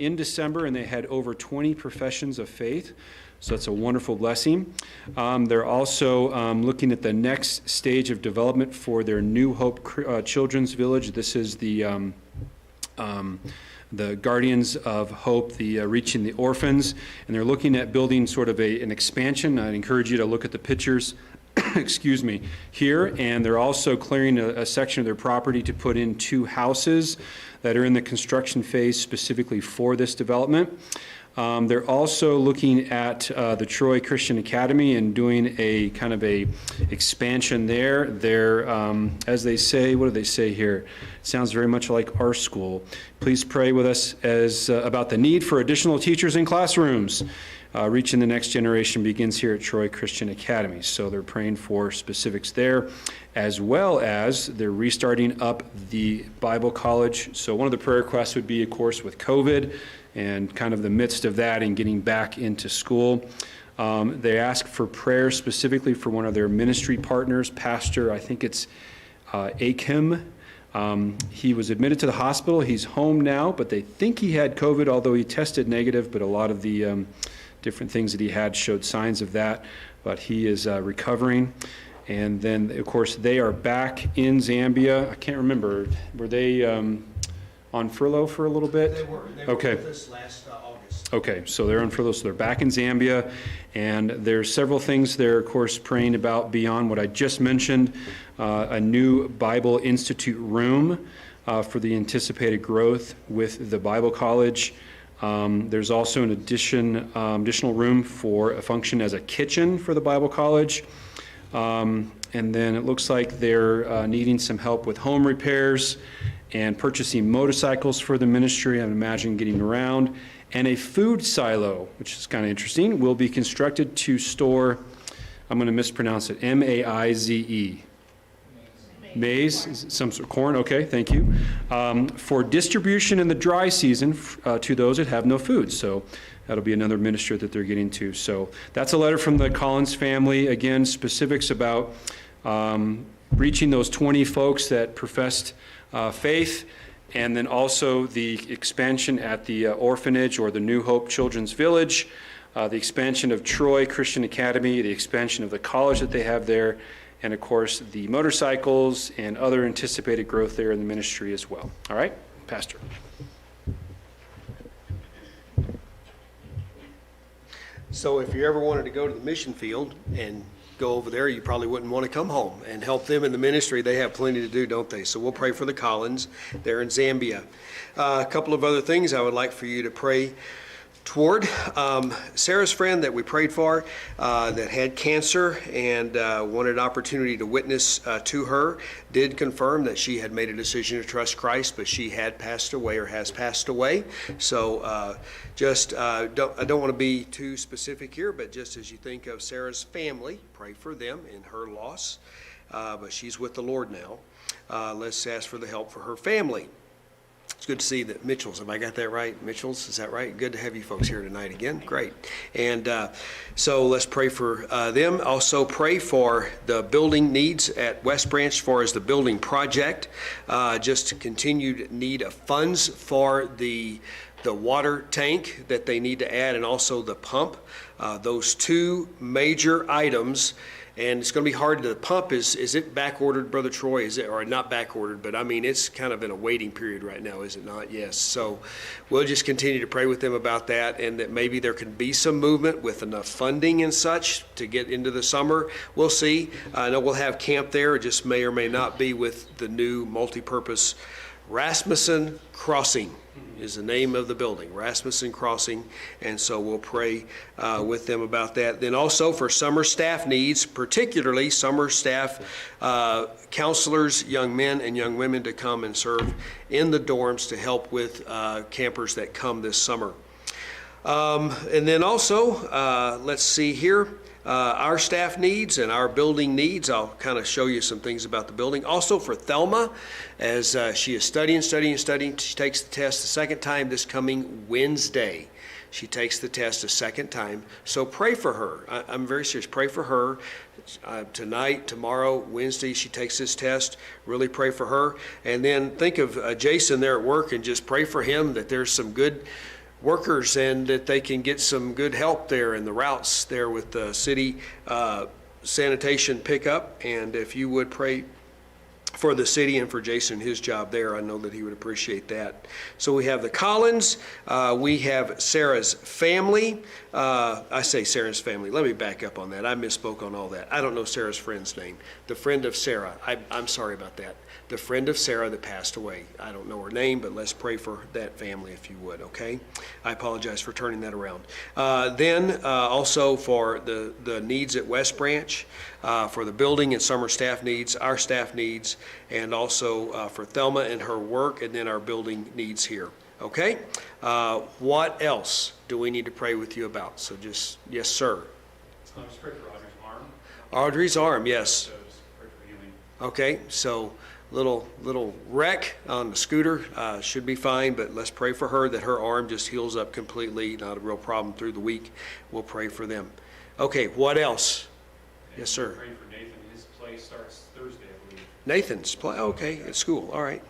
in December, and they had over 20 professions of faith. So that's a wonderful blessing. They're also looking at the next stage of development for their New Hope Children's Village. This is the Guardians of Hope, the Reaching the Orphans, and they're looking at building sort of an expansion. I'd encourage you to look at the pictures, excuse me, here, and they're also clearing a section of their property to put in 2 houses that are in the construction phase specifically for this development. They're also looking at the Troy Christian Academy and doing a kind of a expansion there. They're, as they say, what do they say here? It sounds very much like our school. Please pray with us about the need for additional teachers in classrooms. Reaching the next generation begins here at Troy Christian Academy. So they're praying for specifics there, as well as they're restarting up the Bible College. So one of the prayer requests would be, of course, with COVID and kind of the midst of that and getting back into school. They ask for prayer specifically for one of their ministry partners, Pastor, I think it's Akim. He was admitted to the hospital. He's home now, but they think he had COVID, although he tested negative, but a lot of the different things that he had showed signs of that, but he is recovering. And then, of course, they are back in Zambia. I can't remember, were they on furlough for a little bit? They were okay. With us last August. Okay, so they're on furlough, so they're back in Zambia, and there's several things they're, of course, praying about beyond what I just mentioned. A new Bible Institute room for the anticipated growth with the Bible College. There's also an additional room for a function as a kitchen for the Bible College. And then it looks like they're needing some help with home repairs and purchasing motorcycles for the ministry, I imagine getting around. And a food silo, which is kind of interesting, will be constructed to store, I'm going to mispronounce it, M-A-I-Z-E. Maize, some sort of corn, okay, thank you. For distribution in the dry season to those that have no food. So that'll be another ministry that they're getting to. So that's a letter from the Collins family. Again, specifics about reaching those 20 folks that professed faith, and then also the expansion at the orphanage or the New Hope Children's Village, the expansion of Troy Christian Academy, the expansion of the college that they have there, and of course the motorcycles and other anticipated growth there in the ministry as well. All right, Pastor. So if you ever wanted to go to the mission field and go over there, you probably wouldn't want to come home and help them in the ministry. They have plenty to do, don't they? So we'll pray for the Collins there in Zambia. A couple of other things I would like for you to pray toward. Sarah's friend that we prayed for that had cancer and wanted an opportunity to witness to her did confirm that she had made a decision to trust Christ, but she had passed away or has passed away. So I don't want to be too specific here, but just as you think of Sarah's family, pray for them in her loss. But she's with the Lord now. Let's ask for the help for her family. It's good to see that Mitchells, have I got that right? Mitchells, is that right? Good to have you folks here tonight again. Great. And so let's pray for them. Also pray for the building needs at West Branch as far as the building project. Just continued need of funds for the water tank that they need to add and also the pump. Those two major items. And it's going to be hard. The pump is it back ordered, Brother Troy? Is it, or not back ordered, but I mean it's kind of in a waiting period right now, is it not? Yes. So we'll just continue to pray with them about that, and that maybe there can be some movement with enough funding and such to get into the summer. We'll see. I know we'll have camp there. It just may or may not be with the new multi-purpose Rasmussen Crossing is the name of the building, Rasmussen Crossing, and so we'll pray with them about that. Then also for summer staff needs, particularly summer staff counselors, young men and young women to come and serve in the dorms to help with campers that come this summer. And then also, let's see here, our staff needs and our building needs. I'll kind of show you some things about the building. Also for Thelma, as she is studying. She takes the test the second time this coming Wednesday. She takes the test a second time. So pray for her. I'm very serious. Pray for her. Tonight, tomorrow, Wednesday, she takes this test. Really pray for her. And then think of Jason there at work and just pray for him that there's some good workers and that they can get some good help there in the routes there with the city sanitation pickup. And if you would pray for the city and for Jason, his job there, I know that he would appreciate that. So we have the Collins, we have Sarah's family. I say Sarah's family, let me back up on that. I misspoke on all that. I don't know Sarah's friend's name. The friend of Sarah, I'm sorry about that. The friend of Sarah that passed away. I don't know her name, but let's pray for that family if you would, okay? I apologize for turning that around. Then also for the needs at West Branch, for the building and summer staff needs, our staff needs, and also for Thelma and her work, and then our building needs here, okay? What else do we need to pray with you about? So just, yes, sir. Just pray for Audrey's arm. Audrey's arm, yes. So just pray for healing. Okay, so little wreck on the scooter, should be fine, but let's pray for her that her arm just heals up completely, not a real problem through the week. We'll pray for them. Okay, what else? And Yes, sir. Praying for Nathan. His play starts Thursday, I believe. Nathan's play, okay, at school, all right,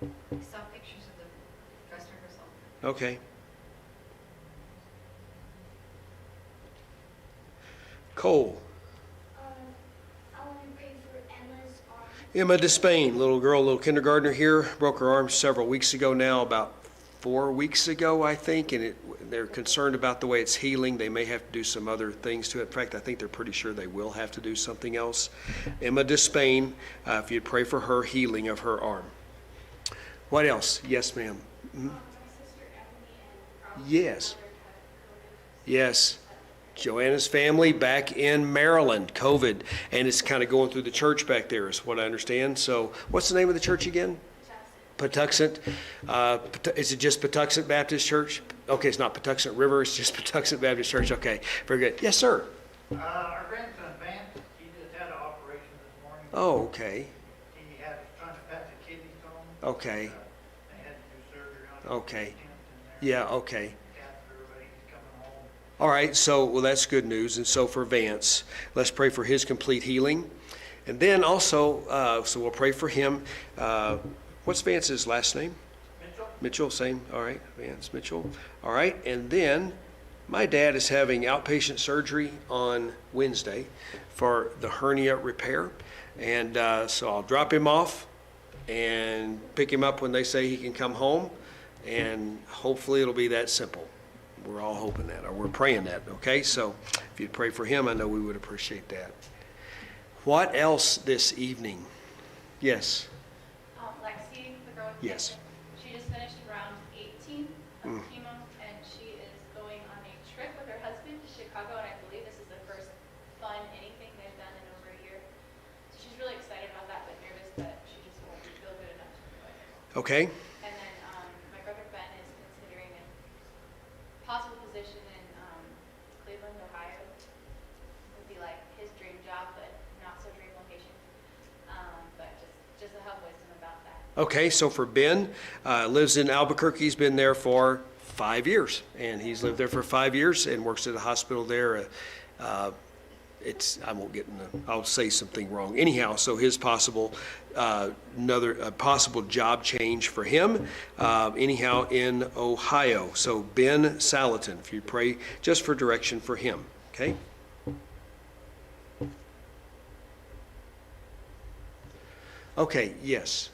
I saw pictures of the dress rehearsal. okay. Cole. I want to pray for Emma's arm. Emma Despain, little girl, little kindergartner here, broke her arm several weeks ago now, about 4 weeks ago, I think, and they're concerned about the way it's healing. They may have to do some other things to it. In fact, I think they're pretty sure they will have to do something else. Emma Despain, if you'd pray for her healing of her arm. What else? Yes, ma'am. My sister Emily and Yes. brother had Yes. Joanna's family back in Maryland, COVID, and it's kind of going through the church back there is what I understand. So what's the name of the church again? Patuxent. Is it just Patuxent Baptist Church? Okay, it's not Patuxent River, it's just Patuxent Baptist Church. Okay, very good. Yes, sir. Our grandson Vance, he just had an operation this morning. Oh, okay, He had, trying to patch a kidney stone. okay, They had to do surgery on it. Okay. Stent in there, yeah, okay. catheter, but he's coming home. All right, so, well, that's good news. And so for Vance, let's pray for his complete healing. And then also, so we'll pray for him. What's Vance's last name? Mitchell? Mitchell, same, all right, Vance Mitchell. All right, and then my dad is having outpatient surgery on Wednesday for the hernia repair. And so I'll drop him off and pick him up when they say he can come home. And hopefully it'll be that simple. We're all hoping that, or we're praying that, okay? So if you'd pray for him, I know we would appreciate that. What else this evening? Yes, Lexi, the girl with Yes. cancer, she just finished round 18 of Mm. chemo, and she is going on a trip with her husband to Chicago, and I believe this is the first fun anything they've done in over a year. So she's really excited about that, but nervous that she just won't feel good enough to go there. okay, And then my brother Ben is considering a possible position in Cleveland, Ohio. Would be like his dream job, but not so dream location. But just to have wisdom about that. okay. So for Ben, lives in Albuquerque. He's been there for 5 years, and he's lived there for 5 years and works at a hospital there. I won't get in I'll say something wrong. Anyhow, so his possible, another possible job change for him, anyhow, in Ohio. So Ben Salatin, if you pray just for direction for him, okay? Okay, yes.